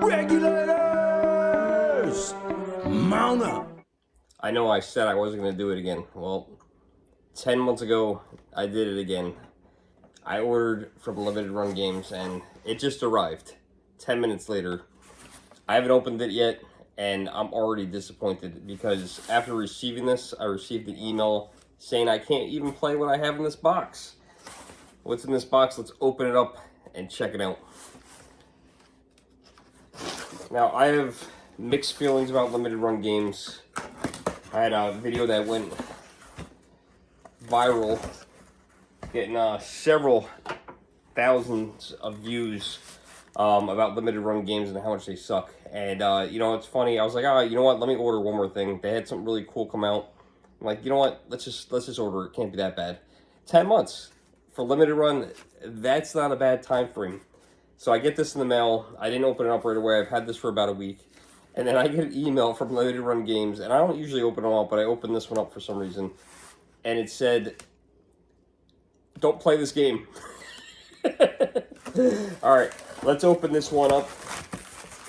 Regulators! Mount up! I know I said I wasn't going to do it again. Well, 10 months ago, I did it again. I ordered from Limited Run Games, and it just arrived 10 minutes later. I haven't opened it yet, and I'm already disappointed because after receiving this, I received an email saying I can't even play what I have in this box. What's in this box? Let's open it up and check it out. Now, I have mixed feelings about Limited Run Games. I had a video that went viral, getting several thousands of views about Limited Run Games and how much they suck. And, you know, it's funny. I was like, all right, you know what? Let me order one more thing. They had something really cool come out. I'm like, you know what? Let's just order it. It can't be that bad. 10 months for Limited Run. That's not a bad time frame. So I get this in the mail. I didn't open it up right away. I've had this for about a week. And then I get an email from Limited Run Games, and I don't usually open them up, but I opened this one up for some reason. And it said, don't play this game. Alright, let's open this one up.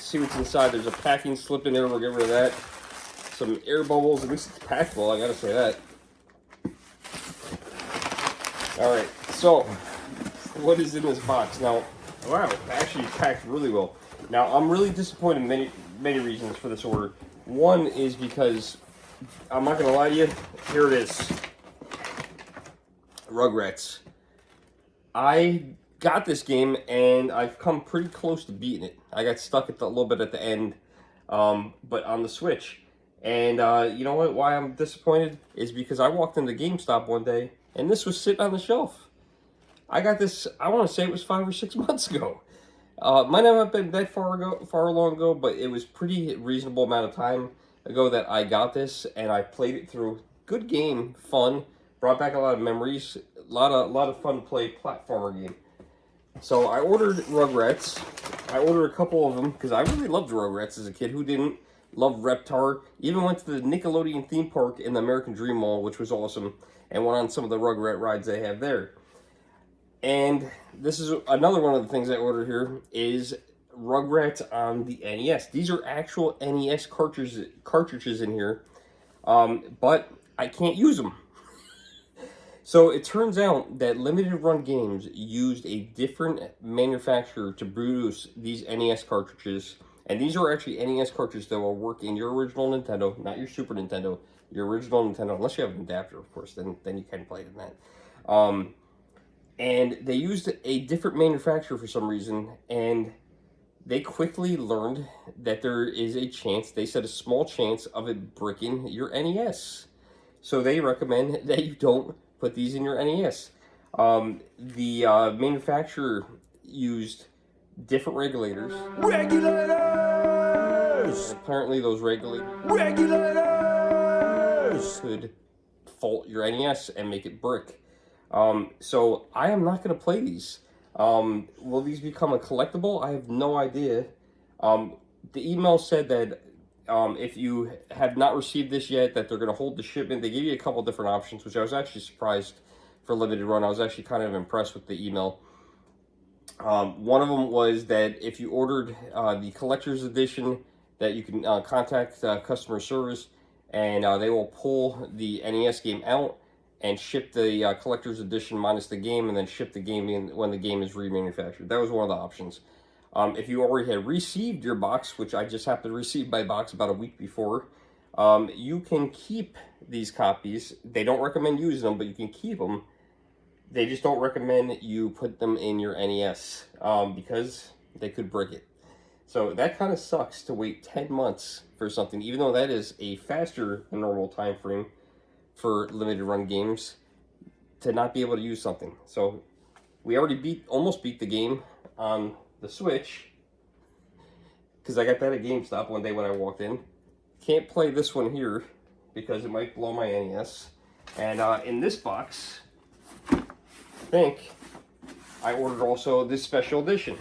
See what's inside. There's a packing slip in there. We'll get rid of that. Some air bubbles. At least it's packed well, I gotta say that. Alright, so, what is in this box? Now, wow, actually packed really well. Now, I'm really disappointed in many reasons for this order. One is because, I'm not going to lie to you, here it is. Rugrats. I got this game, and I've come pretty close to beating it. I got stuck at a little bit at the end, but on the Switch. And you know what? Why I'm disappointed is because I walked into GameStop one day, and this was sitting on the shelf. I got this, I want to say it was 5 or 6 months ago. Might not have been that far long ago, but it was pretty reasonable amount of time ago that I got this, and I played it through. Good game, fun, brought back a lot of memories, a lot of fun to play platformer game. So I ordered Rugrats. I ordered a couple of them because I really loved Rugrats as a kid. Who didn't? Loved Reptar. Even went to the Nickelodeon theme park in the American Dream Mall, which was awesome, and went on some of the Rugrat rides they have there. And this is another one of the things I ordered here is Rugrats on the NES. These are actual NES cartridges in here, but I can't use them. So it turns out that Limited Run Games used a different manufacturer to produce these NES cartridges. And these are actually NES cartridges that will work in your original Nintendo, not your Super Nintendo, your original Nintendo, unless you have an adapter, of course, then you can play it in that. And they used a different manufacturer for some reason, and they quickly learned that there is a chance, they said a small chance, of it bricking your NES. So they recommend that you don't put these in your NES. The manufacturer used different regulators. Regulators! And apparently those regulators could fault your NES and make it brick. So I am not going to play these. Will these become a collectible? I have no idea. The email said that if you have not received this yet, that they're going to hold the shipment. They gave you a couple different options, which I was actually surprised for Limited Run. I was actually kind of impressed with the email. One of them was that if you ordered the collector's edition, that you can contact customer service, and they will pull the NES game out and ship the collector's edition minus the game, and then ship the game in when the game is remanufactured. That was one of the options. If you already had received your box, which I just happened to receive my box about a week before, you can keep these copies. They don't recommend using them, but you can keep them. They just don't recommend you put them in your NES because they could break it. So that kind of sucks to wait 10 months for something, even though that is a faster than normal time frame for Limited Run Games to not be able to use something. So we already almost beat the game on the Switch because I got that at GameStop one day when I walked in. Can't play this one here because it might blow my NES. And in this box, I think I ordered also this special edition.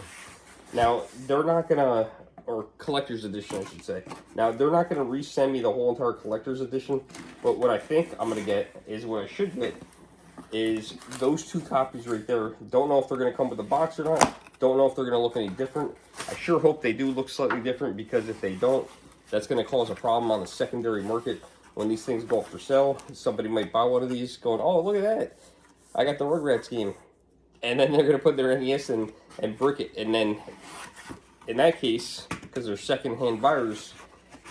Now, they're not gonna, or collector's edition, I should say. Now, they're not gonna resend me the whole entire collector's edition, but what I think I'm gonna get is, what I should get is those two copies right there. Don't know if they're gonna come with a box or not. Don't know if they're going to look any different. I sure hope they do look slightly different, because if they don't, that's going to cause a problem on the secondary market when these things go up for sale. Somebody might buy one of these going, oh, look at that, I got the Rugrats game. And then they're going to put their NES in and brick it. And then, in that case, because they're secondhand buyers,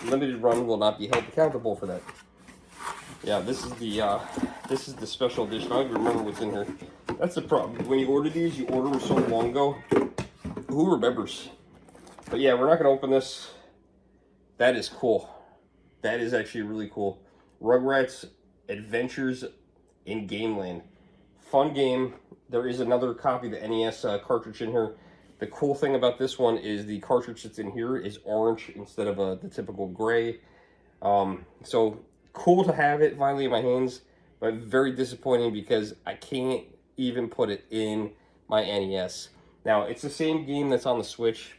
Limited Run will not be held accountable for that. Yeah, this is the special edition. I don't even remember what's in here. That's the problem. When you order these, you order them so long ago. Who remembers? But yeah, we're not going to open this. That is cool. That is actually really cool. Rugrats Adventures in Gameland. Fun game. There is another copy of the NES cartridge in here. The cool thing about this one is the cartridge that's in here is orange instead of the typical gray. So cool to have it finally in my hands, but very disappointing because I can't even put it in my NES. Now, it's the same game that's on the Switch.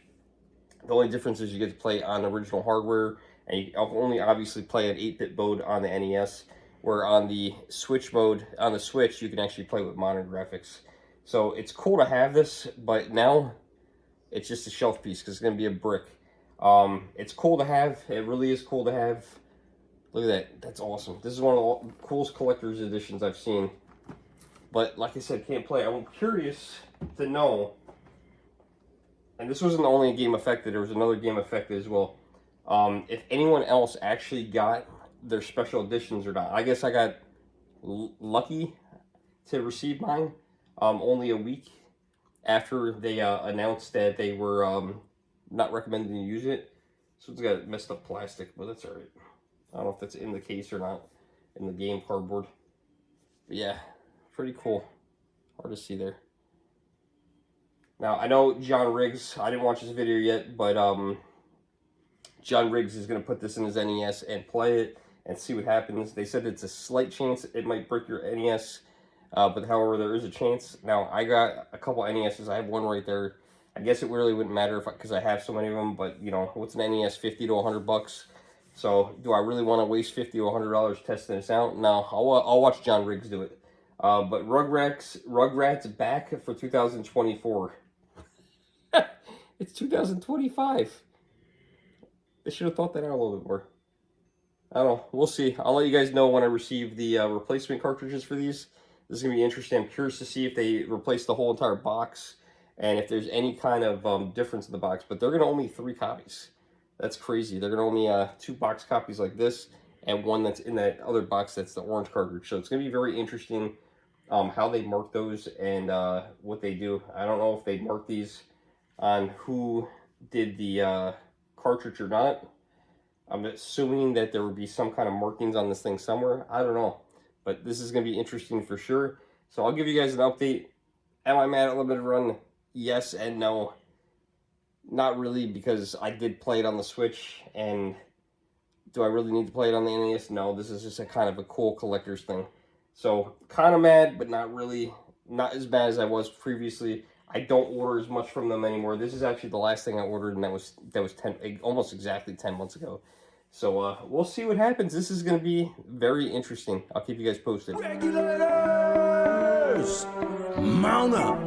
The only difference is you get to play on original hardware, and you only obviously play an 8-bit mode on the NES, where on the Switch mode, on the Switch, you can actually play with modern graphics. So it's cool to have this, but now it's just a shelf piece because it's going to be a brick. It's cool to have. It really is cool to have. Look at that. That's awesome. This is one of the coolest collector's editions I've seen. But like I said, can't play. I'm curious to know, and this wasn't the only game affected. There was another game affected as well. If anyone else actually got their special editions or not. I guess I got lucky to receive mine only a week after they announced that they were not recommending you use it. So it's got messed up plastic, but that's alright. I don't know if that's in the case or not, in the game cardboard. But yeah, pretty cool. Hard to see there. Now, I know John Riggs, I didn't watch his video yet, but John Riggs is going to put this in his NES and play it and see what happens. They said it's a slight chance it might break your NES, but however, there is a chance. Now, I got a couple NESs. I have one right there. I guess it really wouldn't matter because I have so many of them, but, you know, what's an NES? 50 to 100 bucks. So, do I really want to waste $50 to $100 testing this out? No, I'll watch John Riggs do it. But Rugrats back for 2024. It's 2025. They should have thought that out a little bit more. I don't know. We'll see. I'll let you guys know when I receive the replacement cartridges for these. This is going to be interesting. I'm curious to see if they replace the whole entire box and if there's any kind of difference in the box. But they're going to only 3 copies. That's crazy. They're going to only 2 box copies like this and one that's in that other box that's the orange cartridge. So it's going to be very interesting how they mark those and what they do. I don't know if they mark these on who did the cartridge or not. I'm assuming that there would be some kind of markings on this thing somewhere. I don't know. But this is going to be interesting for sure. So I'll give you guys an update. Am I mad at Limited Run? Yes and no. Not really, because I did play it on the Switch. And do I really need to play it on the NES? No, this is just a kind of a cool collector's thing. So, kind of mad, but not really. Not as bad as I was previously. I don't order as much from them anymore. This is actually the last thing I ordered, and that was almost exactly 10 months ago. So we'll see what happens. This is going to be very interesting. I'll keep you guys posted. Regulators! Mount up!